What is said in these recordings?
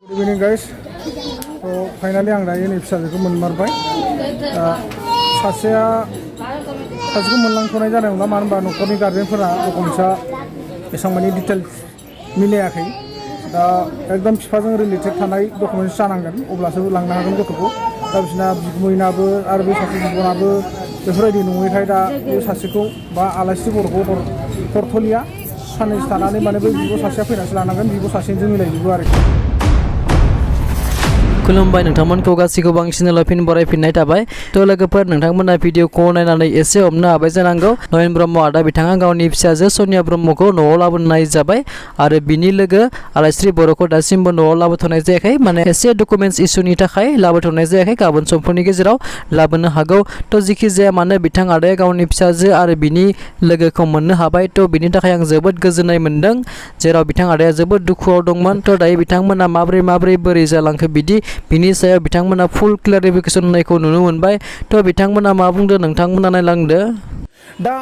Good evening, guys. So finally, आं दायो नै फिसाजोखौ मोनमारबाय. सासेखौ मोनलांथ'नाय जादों नङा मानो होनबा न'खरनि गार्जेनफोरा डकुमेन्ट्सआ एसेबां मानि डिटेल्स मिलायाखै. दा एकदम बिफाजों रिलेटेड थानाय डकुमेन्ट्स जानांगोन अब्लासो लांनो हागोन गथ'खौ. दा बिसोरना बिगुमैनाबो आरो बे सासे बिब'नाबो बेफोरबायदि नङैखाय दा बे सासेखौ बा आलासि बर'खौ हरथ'लिया. साननैसो थानानै माने बै बिब' सासेया फैनानैसो लानांगोन. बिब' सासेजों मिलायजोबो आरोखि. खुलुमबाय नोंथांमोनखौ गासैखौबो आं चेनेलाव फिन बरायफिननाय थाबाय। थ' लोगोफोर नोंथांमोना भिडिअखौ नायनानै एसे हमनो हाबाय जानांगौ नयन ब्रह्म आदा बिथाङा गावनि फिसाजो सनिया ब्रह्मखौ न'आव लाबोनाय जाबाय आरो बिनि लोगो आलायस्रि बर'खौ दासिमबो न'आव लाबोथ'नाय जायाखै माने एसे डकुमेन्ट्स इसुनि थाखाय लाबोथ'नाय जायाखै गाबोन समफोरनि गेजेराव लाबोनो हागौ। थ' जिखि जाया मानो बिथां आदाया गावनि फिसाजो आरो बिनि लोगोखौ मोननो हाबाय। थ' बिनि थाखाय आं जोबोद गोजोननाय मोन्दों जेराव बिथां आदाया जोबोद दुखुआव दंमोन। थ' दायो बिथांमोना माबोरै बोरै जालांखो बिनि सायाव बिथांमोना फुल क्लेरिफिकेसन होनायखौ नुनो मोनबाय। थ' बिथांमोना मा बुंदों नोंथांमोना नायलांदो। दा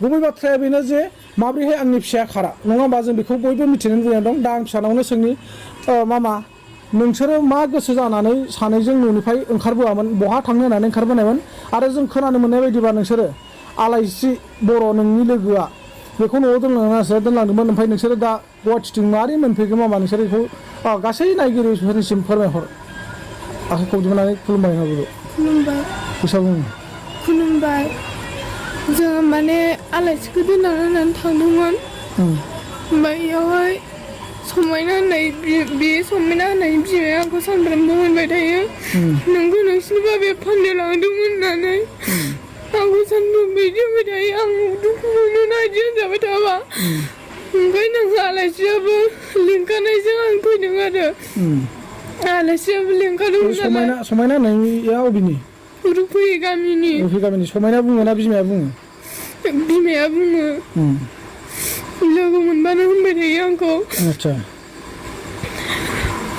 गुबै बाथ्राया बेनो जे माबोरैहाय आंनि फिसाया खारा नङा होमबा जों बेखौ बयबो मिथिनो लुबैना दं। दा आं फिसानावनो सोंनि मामा नोंसोरो मा गोसो जानानै सानैजों न'निफ्राय ओंखारबोआमोन बहा थांनो होननानै ओंखारबोनायमोन आरो जों खोनानो मोननाय बायदिबा नोंसोरो आलायस्रि बर' नोंनि लोगोआ बेखौ न'आव दोनलांदोंमोन ओमफ्राय नोंसोरो दा गुवाहाटिथिं मारै मोनफैगोन मामा नोंसोर बेखौ गासै नायगिरिफोरनिसिम फोरमायहर। आखाइखौ दिहुननानै खुलुमबाय होनना खुलुमबाय बैसागु खुलुमबाय जोङो माने आलासिखौ दोननानै थांदोंमोन ओमफ्राय बेयावहाय समायना होननाय बिमाया आंखौ सानफ्रामबो होनबाय थायो नोंखौ नोंसिनि बाबाया फाननो लांदोंमोन होननानै आंखौ सानफ्रामबो बिदि होनबाय थायो। आं दुखु मोनो बिदि होनजाबाय थाबा ओमफ्राय नोङो आलासियाबो लिंखानायजों आं फैदों आरो आलासियाबो लिंखादोंमोन नालाय। समायना नोंनिया अबेनि? रुफै गामिनि समायना बुङो ना बिमाया बुङो? बिमाया बुङो लोगो मोनबानो होनबाय थायो आंखौ। आच्छा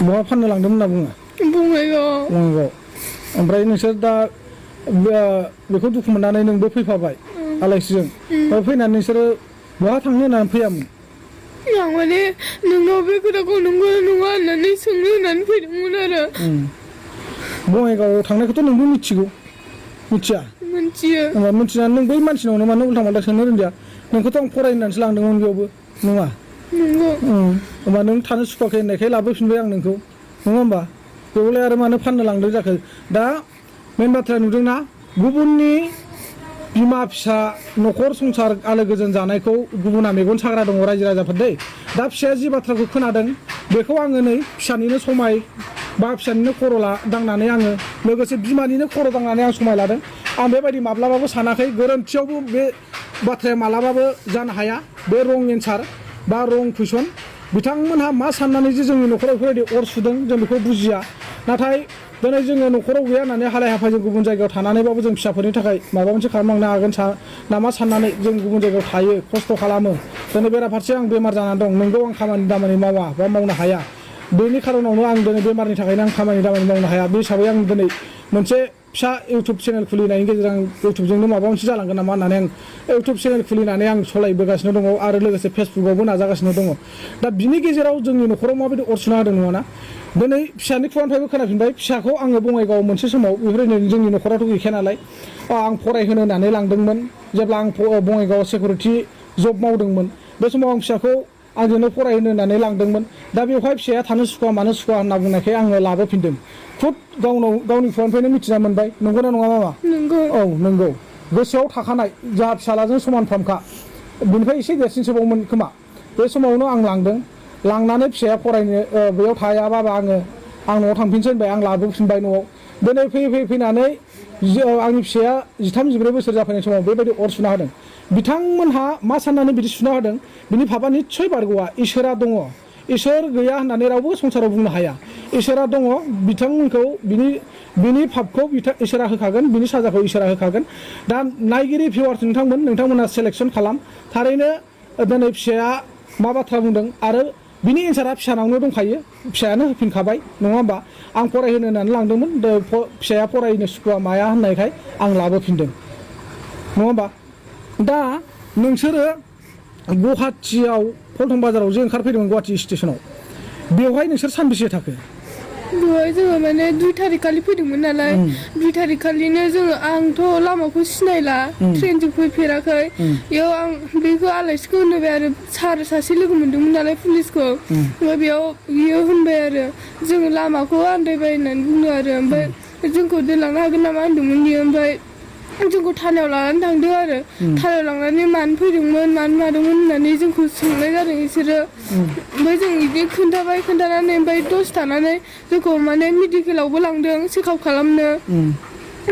बहा फाननो लांदोंमोन होनना बुङो? बङाइगाव। ओमफ्राय नोंसोर दा बेखौ दुखु मोननानै नोंबो फैफाबाय आलासिजों ओमफ्राय फैनानै नोंसोरो बहा थांनो होननानै फैयामोन? आं माने नोंनाव बे खोथाखौ नंगौ नङा होननानै सोंनो होननानै फैदोंमोन आरो। बङाइगावआव थांनायखौथ' नोंबो मिथिगौ मिथिया? मिथियो। मिथिनानै नों बै मानसिनावनो मानो उल्था फाल्था सोंनो रोंदिया? नोंखौथ' आं फरायनानैसो लांदोंमोन बेयावबो नङा? नंगौ। होमबा नों थानो सुखुवाखै होननायखाय लाबोफिनबाय आं नोंखौ नङा होमबा? बेवलाय आरो मानो फाननो लांदों जाखो? दा मेन बाथ्राया नुदोंना गुबुननि बिमा फिसा न'खर संसार आलो गोजोन जानायखौ गुबुना मेगन साग्रा दङ रायजो राजाफोर दै। दा फिसाया जि बाथ्राखौ खोनादों बेखौ आङो नै फिसानिनो समाय बा फिसानिनो खर' दांनानै आङो लोगोसे बिमानिनो खर' दांनानै आं समाय लादों। आं बेबायदि माब्लाबाबो सानाखै गोरोन्थियावबो बे बाथ्राया मालाबाबो जानो हाया। बे रं एन्सार बा रं कुइसन। बिथांमोनहा मा साननानै जे जोंनि न'खराव बेफोरबायदि अर सुदों जों बेखौ बुजिया। नाथाय दिनै जोङो न'खराव गैया होननानै हालाय हाफाय जों गुबुन जायगायाव थानानैबाबो जों फिसाफोरनि थाखाय माबा मोनसे खालामलांनो हागोन नामा साननानै जों गुबुन जायगायाव थायो खस्थ' खालामो। दिनै बेराफारसे आं बेमार जानानै दं नोंगौ आं खामानि दामानि मावा बा मावनो हाया। बेनि खारनावनो आं दिनै बेमारनि थाखायनो आं खामानि दामानि मावनो हाया। बे हिसाबै आं दिनै मोनसे फिसा इउटुब चेनेल खुलिनायनि गेजेरजों इउटुबजोंनो माबा मोनसे जालांगोन नामा होननानै आं इउटुब चेनेल खुलिनानै आं सालायबोगासिनो दङ आरो लोगोसे फेसबुकआवबो नाजागासिनो दङ। दा बिनि गेजेराव जोंनि न'खराव माबायदि अर सुना होदों नङाना? दिनै फिसानि खुगानिफ्रायबो खोनाफिनबाय फिसाखौ आङो बङाइगावआव मोनसे समाव बेफोरबायदिनो जोंनि न'खरावथ' गैखाया नालाय आं फरायहोनो होननानै लांदोंमोन। जेब्ला आं बङाइगावआव सिकिउरिटि जब मावदोंमोन बे समाव आं फिसाखौ आंजोंनो फरायहोनो होननानै लांदोंमोन। दा बेवहाय फिसाया थानो सुखुवा मानो सुखुवा होनना बुंनायखाय आङो लाबोफिनदों। खुद गावनि खुगानिफ्रायनो मिथिना मोनबाय। नंगौना नङा मामा? नंगौ। औ नंगौ। गोसोआव थाखानाय जोंहा फिसालाजों समानफ्रामखा बिनिफ्राय एसे देरसिनसोबावमोन खोमा। बे समावनो आं लांदों। लांनानै फिसाया फरायनो बेयाव थायाबाबा आं न'आव थांफिनसै होनबाय आं लाबोफिनबाय न'आव। दिनै फैनानै आंनि फिसाया 13-14 बोसोर जाफैनाय समाव बेबायदि अर सुना होदों। बिथांमोनहा मा साननानै बिदि सुना होदों बिनि भाबा निस्सय बारग'आ। इसोरा दङ। इसोर गैया होननानै रावबो संसाराव बुंनो हाया। इसोरा दङ बिथांमोनखौ बिनि फाबखौ इसोरा होखागोन बिनि साजाखौ इसोरा होखागोन। दा नायगिरि भिउवार्स नोंथांमोना सेलेक्सन खालाम। थारैनो दिनै फिसाया मा बाथ्रा बुंदों आरो बिनि एन्सारा फिसानावनो दंखायो। फिसायानो होफिनखाबाय नङा होमबा? आं फरायहोनो होननानै लांदोंमोन फिसाया फरायनो सुखुवा माया होननायखाय आं लाबोफिनदों नङा होमबा? दा नोंसोरो गुवाहाटियाव पल्टन बाजाराव जे ओंखारफैदोंमोन गुवाहाटि स्टेसनाव बेवहाय नोंसोर सानबेसे थाखो? बेवहाय जोङो माने 2 थारिख खालि फैदोंमोन नालाय 2 थारिख खालिनो जोङो आंथ' लामाखौ सिनायला ट्रेनजों फैफेराखै बेयाव आं बेखौ आलासिखौ होनबाय आरो सासे लोगो मोन्दोंमोन नालाय पुलिसखौ ओमफ्राय बियो होनबाय आरो जोङो लामाखौ आन्दायबाय होननानै बुंदों आरो ओमफ्राय जोंखौ दोनलांनो हागोन नामा होनदोंमोन बियो ओमफ्राय जोंखौ थानायाव लानानै थांदों आरो थानायाव लांनानै मानो फैदोंमोन मानो मादोंमोन होननानै जोंखौ सोंनाय जादों बिसोरो ओमफ्राय जों बिदि खोन्थानानै ओमफ्राय दसे थानानै जोंखौ माने मेडिकेलावबो लांदों चेकआप खालामनो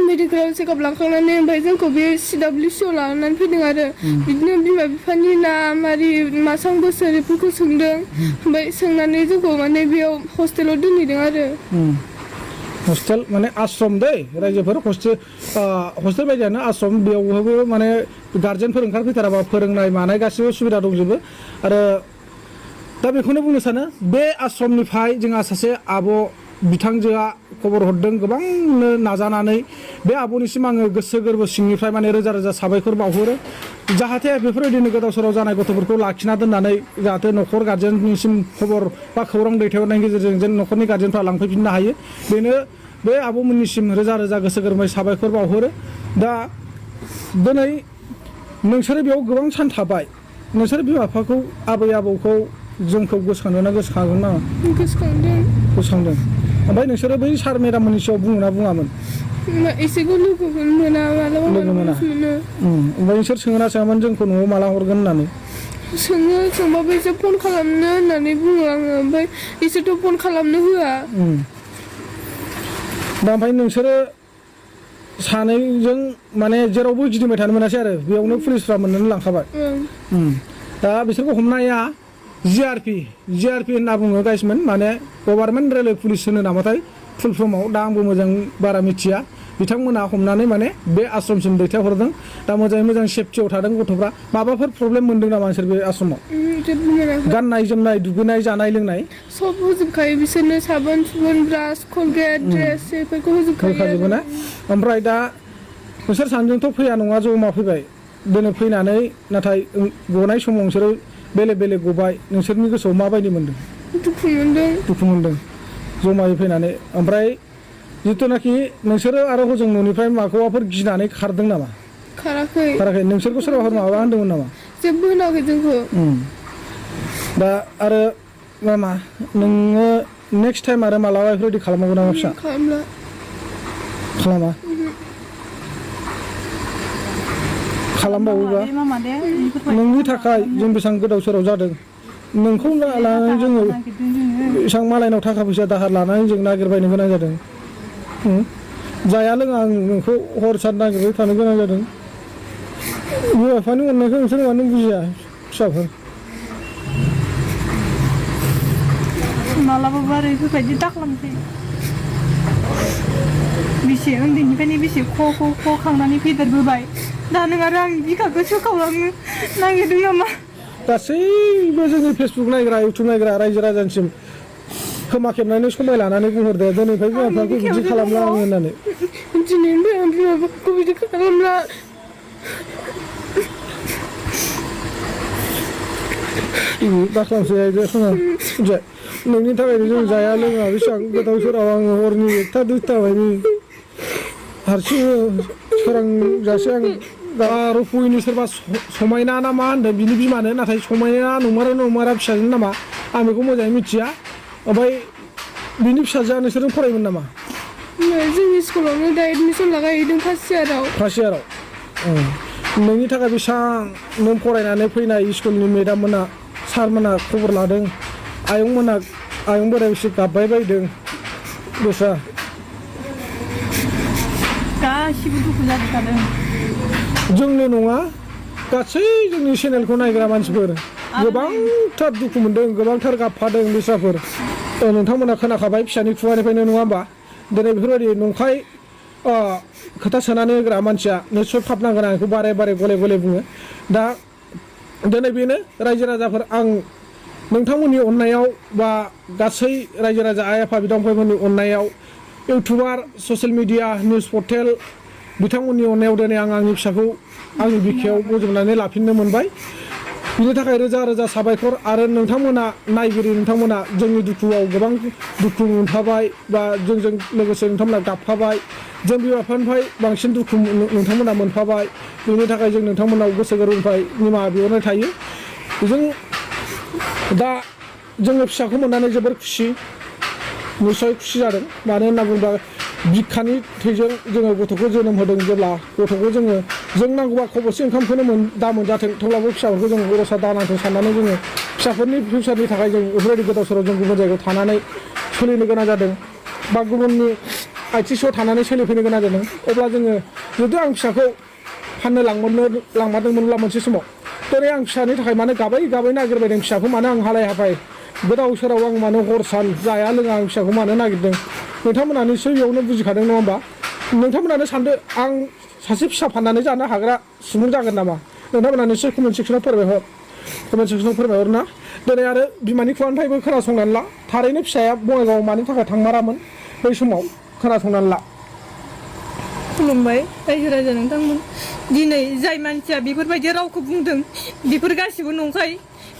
मेडिकेलाव चेकआप लांखांनानै ओमफ्राय जोंखौ बे CWCआव लानानै फैदों आरो बिदिनो बिमा बिफानि नाम आरि मासां बोसोर बेफोरखौ सोंदों ओमफ्राय सोंनानै जोंखौ माने बेयाव हस्टेलाव दोनहैदों आरो हस्टेल माने आश्रम दै रायजोफोर हस्टेल बायदियानो आश्रम बेयावबो माने गार्जेनफोर ओंखारफैथाराबा फोरोंनाय मानाय गासिबो सुबिदा दंजोबो आरो दा बेखौनो बुंनो सानो बे आश्रमनिफ्राय जोंहा सासे आब' बिथांजोआ खबर हरदों गोबांनो नाजानानै बे आब'निसिम आङो गोसो गोरबो सिंनिफ्राय माने रोजा रोजा साबायखर बावहरो जाहाथे बेफोरबायदिनो गोदाव सोराव जानाय गथ'फोरखौ लाखिना दोननानै जाहाथे न'खर गार्जेननिसिम खबर बा खौरां दैथायहरनायनि गेजेरजों जेन न'खरनि गार्जेनफ्रा लांफैफिननो हायो बेनो बे आब'मोननिसिम रोजा रोजा गोसो गोरबै साबायखर बावहरो दा दिनै नोंसोरो बेयाव गोबां सान थाबाय नोंसोर बिमा बिफाखौ आबै आबौखौ जोंखौ गोसोखांदों ना गोसोखांगोन नामा गोसोखांदों ओमफ्राय नोंसोरो बै सार मेडाममोननि सायाव बुङोना बुङामोन एसेखौ लोगो मोना मालाबा मोनो ओमफ्राय नोंसोर सोङोना सोङामोन जोंखौ न'आव माला हरगोन होननानै सोंबाबो एसे फन खालामनो होननानै बुङो आङो ओमफ्राय एसेथ' फन खालामनो होआ दा ओमफ्राय नोंसोरो सानैजों माने जेरावबो गिदिंबाय थानो मोनासै आरो बेयावनो पुलिसफ्रा मोननानै लांखाबाय दा बिसोरखौ हमनाया GRP होनना बुङो गाइसमोन माने गभार्नमेन्ट रेलवे पुलिस होनो नामाथाय फुल फर्माव दा आंबो मोजां बारा मिथिया बिथांमोना हमनानै माने बे आश्रमसिम दैथायहरदों दा मोजाङै मोजां सेफटियाव थादों गथ'फ्रा माबाफोर प्रब्लेम मोन्दों नामा नोंसोर बे आश्रमाव गाननाय जोमनाय दुगैनाय जानाय लोंनाय सब होजोबखायो बिसोरनो साबोन सुबोन ब्रास कलगेट ड्रेस बेफोरखौ होजोबखायो ना ओमफ्राय दा नोंसोर सानैजोंथ' फैया नङा जमा फैबाय दिनै फैनानै नाथाय गनाय समाव नोंसोरो बेलेग बेलेग गबाय नोंसोरनि गोसोआव माबायदि मोन्दों दुखु मोन्दों जमायै फैनानै ओमफ्राय जिथुनाखि नोंसोरो आरो हजों न'निफ्राय माखौबाफोर गिनानै खारदों नामा खाराखै नोंसोरखौ सोरबाफोर माबा होनदोंमोन नामा जेबो होनाखै जोंखौ दा आरो मा नोङो नेक्स्ट टाइम आरो मालाबा बेफोरबायदि खालामनांगौ नामा फिसा खालामा खालामबावोबा नोंनि थाखाय जों बेसेबां गोदाव सोराव जादों नोंखौ लानानै जोङो बेसेबां मालायनाव थाखा फैसा दाहार लानानै जों नागिरबायनो गोनां जादों जाया लोङा आं नोंखौ हर सान नागिरबाय थानो गोनां जादों बिमा बिफानि अननायखौ नोंसोर मानो बुजिया फिसाफोर मालाबाबो आरो बेफोरबायदि दाखालामसै बेसे उन्दैनिफ्रायनो बेसे ख' खांनानै फेदेरबोबाय दा नों आरो आंनि बिखाखौ सोखावलांनो नागिरदों नामा गासैबो जोंनि फेसबुक नायग्रा इउटुब नायग्रा रायजो राजानिसिम खोमा खेबनानै समाय लानानै बुंहरदो दिनैनिफ्राय बिमा बिफाखौ बिदि खालामला आङो होननानै दिनैनिफ्राय आं बिमा बिफाखौ बिदि खालामला दाखालामसै नोंनि थाखायनो जों जाया लोङा बेसेबां गोदाव सोराव आङो हरनि 1टा 2टा बायदि हारसिं सोरांजासे आं दा रुफुयैनि सोरबा समायना ना मा होनदों बिनि बिमानो नाथाय समायना नंमारा फिसाजोनि नामा आं बेखौ मोजाङै मिथिया ओमफ्राय बिनि फिसाजोआ नोंसोरजों फरायोमोन नामा जोंनि स्कुलावनो दा एडमिसन लागायहैदों फार्स्ट इयाराव नोंनि थाखाय बेसेबां नों फरायनानै फैनाय स्कुलनि मेडाममोना सारमोना खबर लादों आयं बोराय एसे गाबबाय बायदों गोसा गासिबो दुखु जाजोबखादों जोंल' नङा गासै जोंनि चेनेलखौ नायग्रा मानसिफोर गोबांथार दुखु मोन्दों गोबांथार गाबफादों बिसाफोर नोंथांमोना खोनाखाबाय फिसानि खुगानिफ्रायनो नङा होमबा दिनै बेफोरबायदि नंखाय खोथा सोनानै होग्रा मानसिया निस्सय फाबनांगोन आं बेखौ बारे बारे गले गले बुङो दा दिनै बेनो रायजो राजाफोर आं नोंथांमोननि अननायाव बा गासै रायजो राजा आइ आफा बिदा फंबायमोननि अननायाव इउटुबार ससियेल मिडिया निउस पर्टेल बिथांमोननि अननायाव दिनै आं आंनि फिसाखौ आंनि बिखायाव बजबनानै लाफिननो मोनबाय बिनि थाखाय रोजा रोजा साबायखर आरो नोंथांमोना नायगिरि नोंथांमोना जोंनि दुखुआव गोबां दुखु मोनफाबाय बा जोंजों लोगोसे नोंथांमोना गाबफाबाय जों बिमा बिफानिफ्राय बांसिन दुखु नोंथांमोना मोनफाबाय बेनि थाखाय जों नोंथांमोनाव गोसो गोरबोनिफ्राय निमाहा बिहरनाय थायो जों दा जोङो फिसाखौ मोननानै जोबोर खुसि निस्सय खुसि जादों मानो होनना बुङोबा बिखानि थैजों जोङो गथ'खौ जोनोम होदों जेब्ला गथ'खौ जों नांगौबा खबसे ओंखामखौनो दा मोनजाथों थेवब्लाबो फिसाफोरखौ जों रसा दानांथों साननानै जोङो फिसाफोरनि फिउचारनि थाखाय जों बेफोरबायदि गोदाव सोराव जों गुबुन जायगायाव थानानै सोलिनो गोनां जादों बा गुबुननि आथिं सिङाव थानानै सोलिफैनो गोनां जादों अब्ला जोङो जुदि आं फिसाखौ फाननो लांमारदोंमोनब्ला मोनसे समाव दिनै आं फिसानि थाखाय मानो गाबै नागिरबायदों फिसाखौ मानो आं हालाय हाफाय गोदाव सोराव आं मानो हर सान जाया लोङा आं फिसाखौ मानो नागिरदों नोंथांमोना निस्सय बेयावनो बुजिखादों नङा होमबा नोंथांमोनानो सानदो आं सासे फिसा फाननानै जानो हाग्रा सुबुं जागोन नामा नोंथांमोना निस्सय कमेन्ट सेक्सनाव फोरमायहर ना दिनै आरो बिमानि खुगानिफ्रायबो खोनासंनानै ला थारैनो फिसाया बङाइगावआव मानि थाखाय थांमारामोन बै समाव खोनासंनानै ला खुलुमबाय रायजो राजा नोंथांमोन दिनै जाय मानसिया बेफोरबायदि रावखौ बुंदों बेफोर गासिबो नंखाय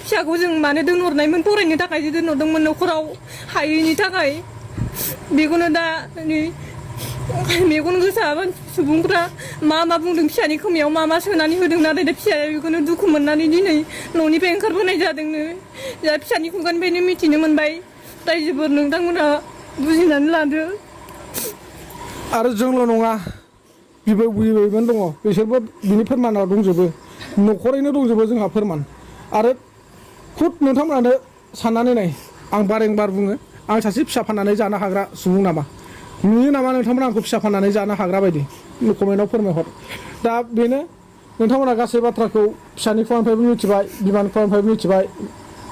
फिसाखौ जों मानो दोनहरनायमोन फरायनो थाखायसो दोनहरदोंमोन न'खराव हायैनि थाखाय बेखौनो दा मेगन गोसा सुबुंफ्रा मा बुंदों फिसानि खोमायाव मा सोनानै होदों नाथाय दा फिसाया बेखौनो दुखु मोननानै दिनै न'निफ्राय ओंखारबोनाय जादोंनो दा फिसानि खुगानिफ्रायनो मिथिनो मोनबाय रायजोफोर नोंथांमोना बुजिनानै लादो आरो जोंल' नङा बिबैमोन दङ बिसोरबो बिनि फोरमाना दंजोबो न'खरैनो दंजोबो जोंहा फोरमान आरो खुद नोंथांमोनानो साननानै नाय आं बारेंबार बुङो आं सासे फिसा फाननानै जानो हाग्रा सुबुं नामा नुयो नामा नोंथांमोना आंखौ फिसा फाननानै जानो हाग्रा बायदि कमेन्टआव फोरमायहर दा बेनो नोंथांमोना गासै बाथ्राखौ फिसानि खुगानिफ्रायबो मिथिबाय बिमानि खुगानिफ्रायबो मिथिबाय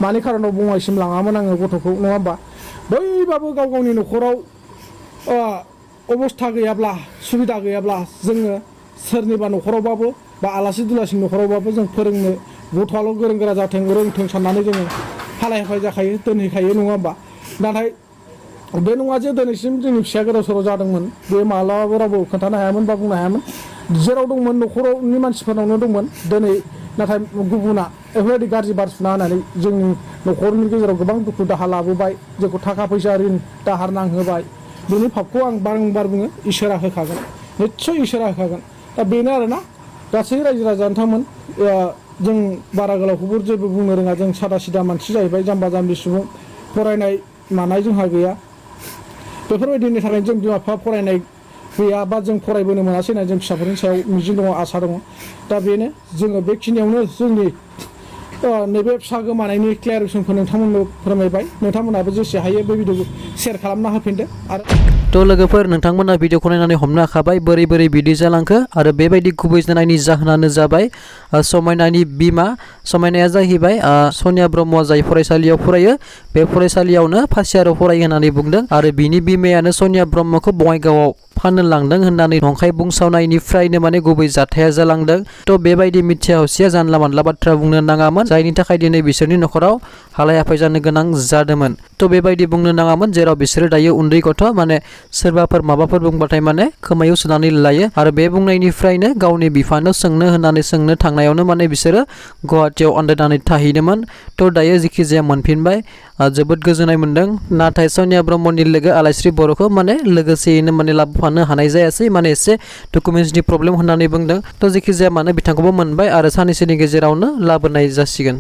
मानि खारनाव बङाइसिम लाङामोन आङो गथ'खौ नङा होमबा बैबाबो गाव गावनि न'खराव अबस्था गैयाब्ला सुबिदा गैयाब्ला जोङो सोरनिबा न'खरावबाबो बा आलासि दुलासिनि न'खरावबाबो जों फोरोंनो गथ'आल' गोरों गोरा जाथों रोंथों साननानै जोङो हालाय हाफाय जाखायो दोनहैखायो नङा होमबा नाथाय बे नङा जे दिनैसिम जोंनि फिसाया गोदाव सोराव जादोंमोन बे मालाबाबो रावबो खोन्थानो हायामोन बा बुंनो हायामोन जेराव दंमोन न'खरावनि मानसिफोरनावनो दंमोन दिनै नाथाय गुबुना बेफोरबायदि गाज्रि बार सुना होनानै जोंनि न'खरनि गेजेराव गोबां दुखु दाहा लाबोबाय जोंखौ थाखा फैसा रिन दाहार नांहोबाय बेनि फाबखौ आं बारंबार बुङो इसोरा होखागोन निस्सय इसोरा होखागोन दा बेनो आरोना गासै रायजो राजा नोंथांमोन जों बारा गोलावखौबो जेबो बुंनो रोङा जों सादा सिदा मानसि जाहैबाय जाम्बा जाम्बि सुबुं फरायनाय मानाय जोंहा गैया बेफोरबायदिनि थाखायनो जों बिमा बिफा फरायनाय गैया बा जों फरायबोनो मोनासै होननानै जों फिसाफोरनि सायाव मिजिं दङ आसा दङ दा बेनो जोङो बेखिनियावनो जोंनि नैबे फिसा गोमानायनि क्लियारेसनखौ नोंथांमोननो फोरमायबाय नोंथांमोनाबो जेसे हायो बे भिडिअखौ शेयार खालामना होफिनदो आरो थ' लोगोफोर नोंथांमोना भिडिअखौ नायनानै हमनो हाखाबाय बोरै बिदि जालांखो आरो बेबायदि गुबै जानायनि जाहोनानो जाबाय समायनानि बिमा समायनाया जाहैबाय सनिया ब्रह्मआ जाय फरायसालियाव फरायो बे फरायसालियावनो फार्स्ट इयाराव फरायो होननानै बुंदों आरो बिनि बिमायानो सनिया ब्रह्मखौ बङाइगावआव फाननो लांदों होननानै नंखाय बुंसावनायनिफ्रायनो माने गुबै जाथाया जालांदों थ' बेबायदि मिथिया हसिया जानला मानला बाथ्रा बुंनो नाङामोन जायनि थाखाय दिनै बिसोरनि न'खराव हालाय हाफाय जानो गोनां जादोंमोन थ' बेबायदि बुंनो नाङामोन जेराव बिसोरो दायो उन्दै गथ' माने सोरबाफोर माबाफोर बुंबाथाय माने खोमायाव सोनानै लायो आरो बे बुंनायनिफ्रायनो गावनि बिफानो सोंनो थांनायावनो माने बिसोरो गुवाहाटियाव आन्दायनानै थाहैदोंमोन थ' दायो जेखि जाया मोनफिनबाय जोबोद गोजोननाय मोन्दों नाथाय सनिया ब्रह्मनि लोगो आलायस्रि बर'खौ माने लोगोसेयैनो माने लाबोफानो हानाय जायासै माने एसे डकुमेन्ट्सनि प्रब्लेम होननानै बुंदों थ' जेखि जाया मानो बिथांखौबो मोनबाय आरो साननैसोनि गेजेरावनो लाबोनाय जासिगोन।